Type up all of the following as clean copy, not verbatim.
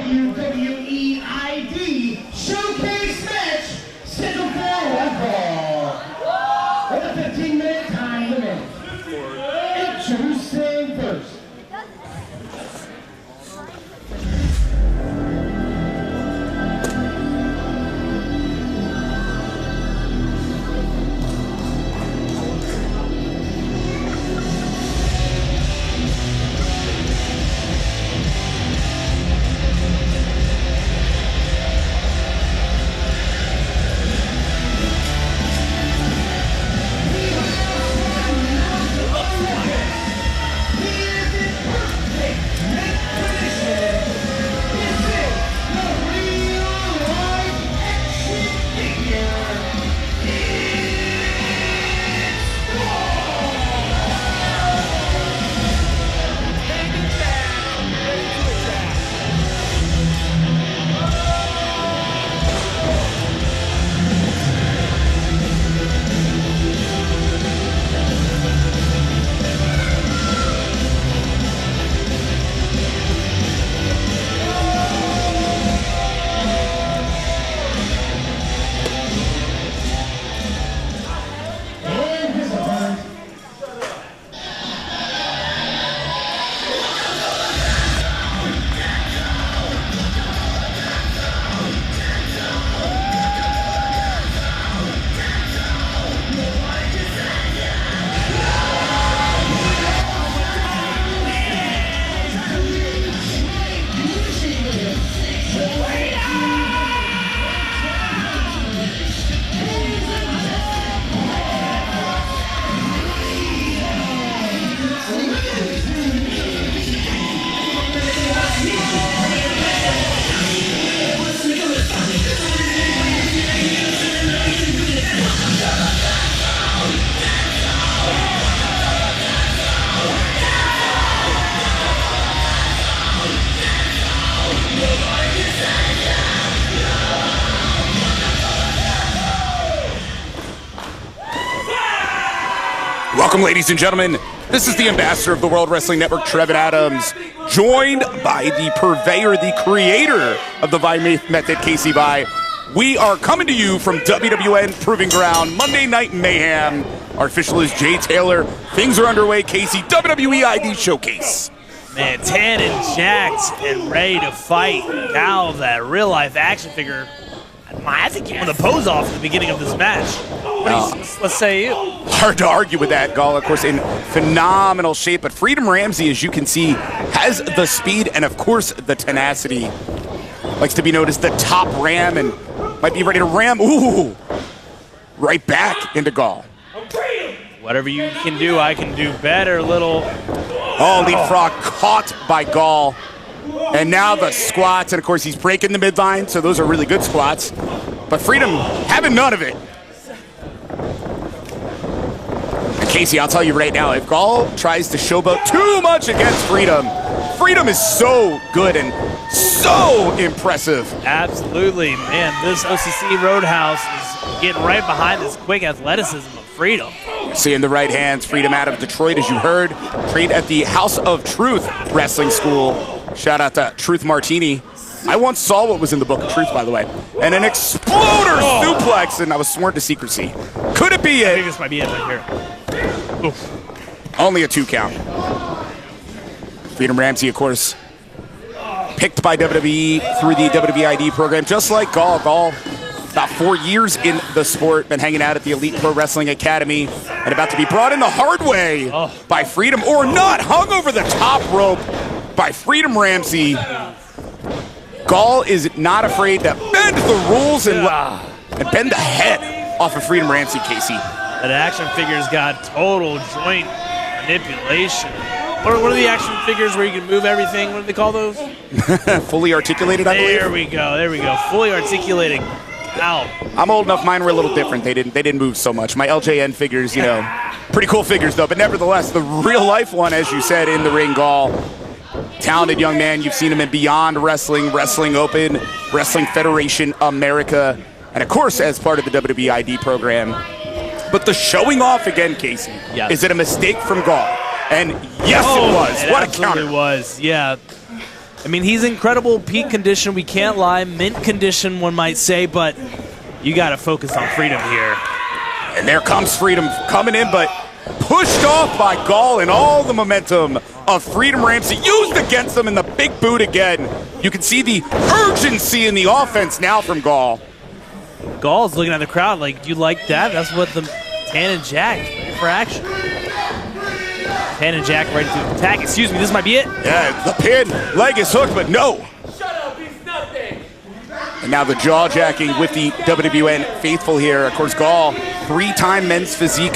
WWE ID Showcase match scheduled for one fall. With a 15-minute time limit. Introducing first. Welcome, ladies and gentlemen. This is the ambassador of the World Wrestling Network, Trevin Adams, joined by the purveyor, the creator of the Vi Method, Casey Vi. We are coming to you from WWN Proving Ground, Monday Night Mayhem. Our official is Jay Taylor. Things are underway, Casey. WWE ID Showcase. Man, tan and jacked and ready to fight. Now that real-life action figure, I think you won the pose off at the beginning of this match. Let's say you. Hard to argue with that. Gall, of course, in phenomenal shape. But Freedom Ramsey, as you can see, has the speed and, of course, the tenacity. Likes to be known as the top ram and might be ready to ram. Ooh! Right back into Gall. Whatever you can do, I can do better, little. Oh, leapfrog caught by Gall. And now the squats, and of course he's breaking the midline, so those are really good squats. But Freedom having none of it. And Casey, I'll tell you right now, if Gall tries to showboat too much against Freedom, Freedom is so good and so impressive. Absolutely, man. This OCC Roadhouse is getting right behind this quick athleticism of Freedom. Seeing the right hands, Freedom out of Detroit, as you heard. Trained at the House of Truth Wrestling School. Shout out to Truth Martini. I once saw what was in the Book of Truth, by the way. And an exploder suplex, and I was sworn to secrecy. Could it be it? I think this might be it right here. Oof. Only a 2 count. Freedom Ramsey, of course, picked by WWE through the WWE ID program, just like Gall. Gall, about 4 years in the sport, been hanging out at the Elite Pro Wrestling Academy, and about to be brought in the hard way by Freedom, or not, hung over the top rope by Freedom Ramsey. Gall is not afraid to bend the rules and bend the head off of Freedom Ramsey, Casey. That action figure's got total joint manipulation. What are the action figures where you can move everything? What do they call those? Fully articulated, I believe. There we go. Fully articulated. Ow. I'm old enough. Mine were a little different. They didn't move so much. My LJN figures, you know, pretty cool figures though. But nevertheless, the real life one, as you said, in the ring, Gall. Talented young man. You've seen him in Beyond Wrestling, Wrestling Open, Wrestling Federation America, and of course as part of the WWE ID program. But the showing off again, Casey, is it a mistake from Gall? And yes, it was. It what a counter. It was, yeah. I mean, he's incredible peak condition. We can't lie. Mint condition, one might say, but you got to focus on Freedom here. And there comes Freedom coming in, but pushed off by Gall, and all the momentum of Freedom Ramsey used against him in the big boot again. You can see the urgency in the offense now from Gall. Gall's looking at the crowd like, you like that? That's what the Tan and Jack for action. Tan and Jack ready to attack. Excuse me, this might be it. Yeah, the pin, leg is hooked, but no. Shut up, he's nothing. And now the jaw jacking with the WWN faithful here. Of course, Gall, 3-time men's physique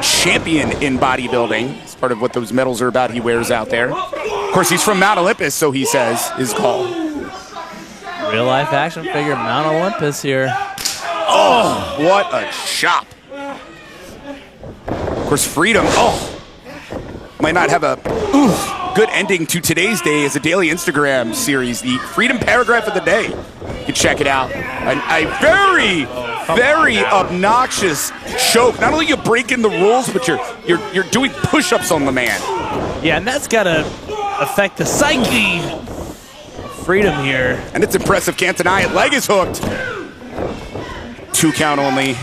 champion in bodybuilding. It's part of what those medals are about he wears out there. Of course, he's from Mount Olympus, so he says, is Gall. Real life action figure, Mount Olympus here. Oh, what a chop. Of course, Freedom, might not have a good ending to today's day as a daily Instagram series, the Freedom Paragraph of the Day. You can check it out. A very obnoxious choke. Not only you breaking the rules, but you're doing push-ups on the man. Yeah, and that's got to affect the psyche of Freedom here. And it's impressive, can't deny it. Leg is hooked. 2 count only.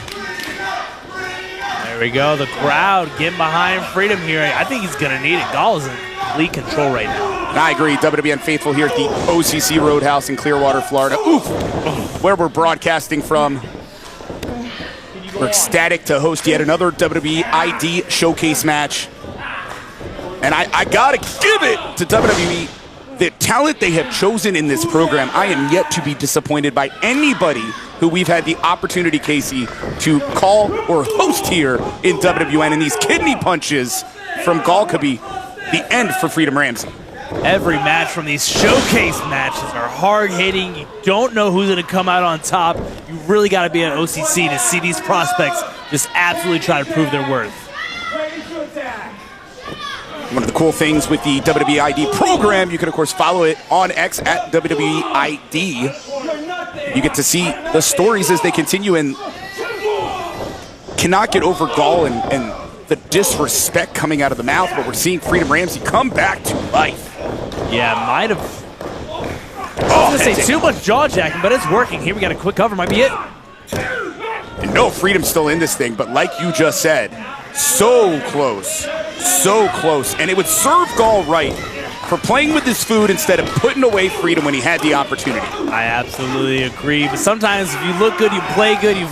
There we go. The crowd getting behind Freedom here. I think he's going to need it. Gall is in complete control right now. And I agree. WWN faithful here at the OCC Roadhouse in Clearwater, Florida. Oof. Where we're broadcasting from. We're ecstatic to host yet another WWE ID showcase match. And I got to give it to WWE. The talent they have chosen in this program, I am yet to be disappointed by anybody who we've had the opportunity, Casey, to call or host here in WWN. And these kidney punches from Gall could be the end for Freedom Ramsey. Every match from these showcase matches are hard-hitting. You don't know who's going to come out on top. You really got to be at OCC to see these prospects just absolutely try to prove their worth. One of the cool things with the WWE ID program, you can, of course, follow it on X at WWE ID. You get to see the stories as they continue, and cannot get over Gall and the disrespect coming out of the mouth, but we're seeing Freedom Ramsey come back to life. Yeah, might have. I was going to say too much jaw jacking, but it's working. Here we got a quick cover, might be it. And no, Freedom's still in this thing, but like you just said, so close. So close, and it would serve Gall right for playing with his food instead of putting away Freedom when he had the opportunity. I absolutely agree, but sometimes if you look good, you play good, you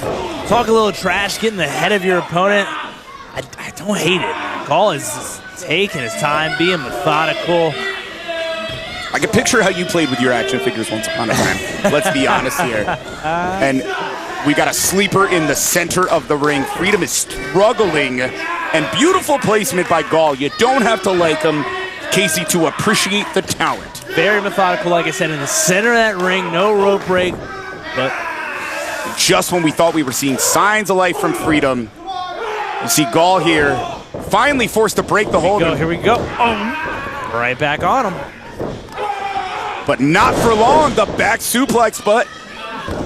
talk a little trash, get in the head of your opponent, I don't hate it. Gall is just taking his time, being methodical. I can picture how you played with your action figures once upon a time. Let's be honest here. And we got a sleeper in the center of the ring. Freedom is struggling. And beautiful placement by Gall. You don't have to like him, Casey, to appreciate the talent. Very methodical, like I said, in the center of that ring, no rope break. But just when we thought we were seeing signs of life from Freedom, you see Gall here, finally forced to break the hold. Here we go. Right back on him. But not for long, the back suplex, but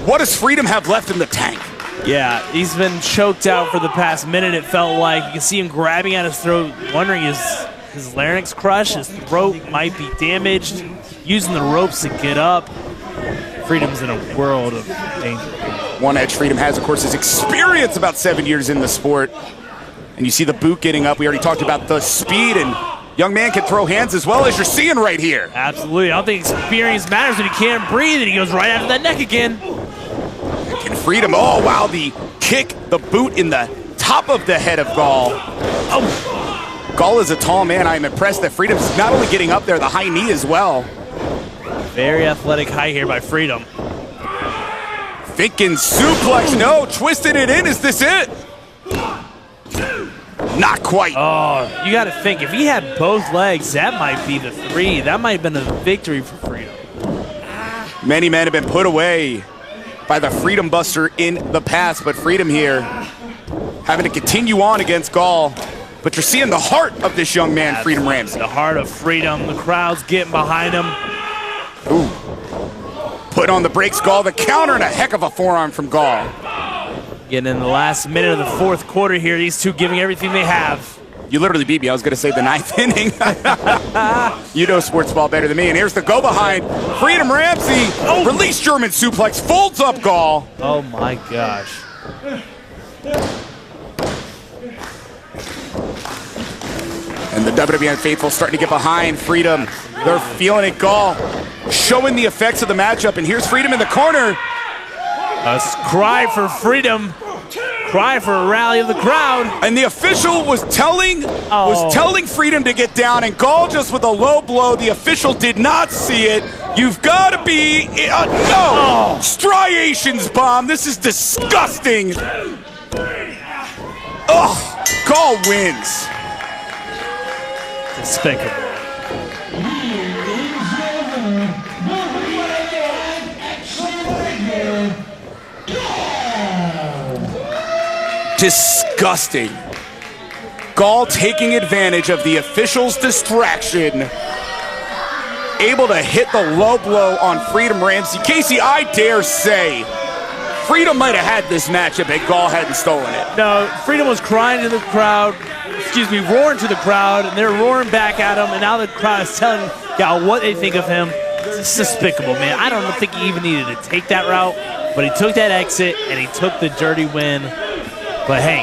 what does Freedom have left in the tank? Yeah, he's been choked out for the past minute, it felt like. You can see him grabbing at his throat, wondering his larynx crushed, his throat might be damaged, using the ropes to get up. Freedom's in a world of danger. One edge Freedom has, of course, his experience, about 7 years in the sport. And you see the boot getting up. We already talked about the speed, and young man can throw hands as well, as you're seeing right here. Absolutely. I don't think experience matters when you can't breathe, and he goes right after that neck again. And Freedom, oh wow, the kick, the boot in the top of the head of Gall. Oh, Gall is a tall man. I'm impressed that Freedom's not only getting up there, the high knee as well. Very athletic high here by Freedom. Thinking suplex, no, twisted it in, is this it? Not quite. Oh, you got to think, if he had both legs, that might be the 3. That might have been a victory for Freedom. Many men have been put away by the Freedom Buster in the past, but Freedom here having to continue on against Gall. But you're seeing the heart of this young man, That's Freedom Ramsey. The heart of Freedom. The crowd's getting behind him. Ooh. Put on the brakes, Gall. The counter, and a heck of a forearm from Gall. Getting in the last minute of the fourth quarter here. These two giving everything they have. You literally beat me. I was going to say the 9th inning. You know sports ball better than me. And here's the go behind. Freedom Ramsey. Release German suplex. Folds up Gall. Oh, my gosh. And the WWN faithful starting to get behind Freedom. They're feeling it, Gall. Showing the effects of the matchup. And here's Freedom in the corner. A cry for freedom. Cry for a rally of the crowd. And the official was telling Freedom to get down, and Gall just with a low blow. The official did not see it. You've got to be no striations bomb. This is disgusting. Oh, Gall wins. Despicable. Disgusting. Gall taking advantage of the official's distraction. Able to hit the low blow on Freedom Ramsey. Casey, I dare say, Freedom might have had this matchup if Gall hadn't stolen it. No, Freedom was crying to the crowd, roaring to the crowd, and they're roaring back at him, and now the crowd is telling Gall what they think of him. It's despicable, man. I don't think he even needed to take that route, but he took that exit, and he took the dirty win. But hey.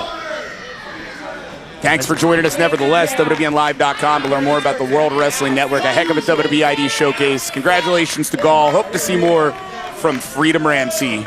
Thanks for joining us nevertheless. WWNlive.com to learn more about the World Wrestling Network. A heck of a WWE ID showcase. Congratulations to Gall. Hope to see more from Freedom Ramsey.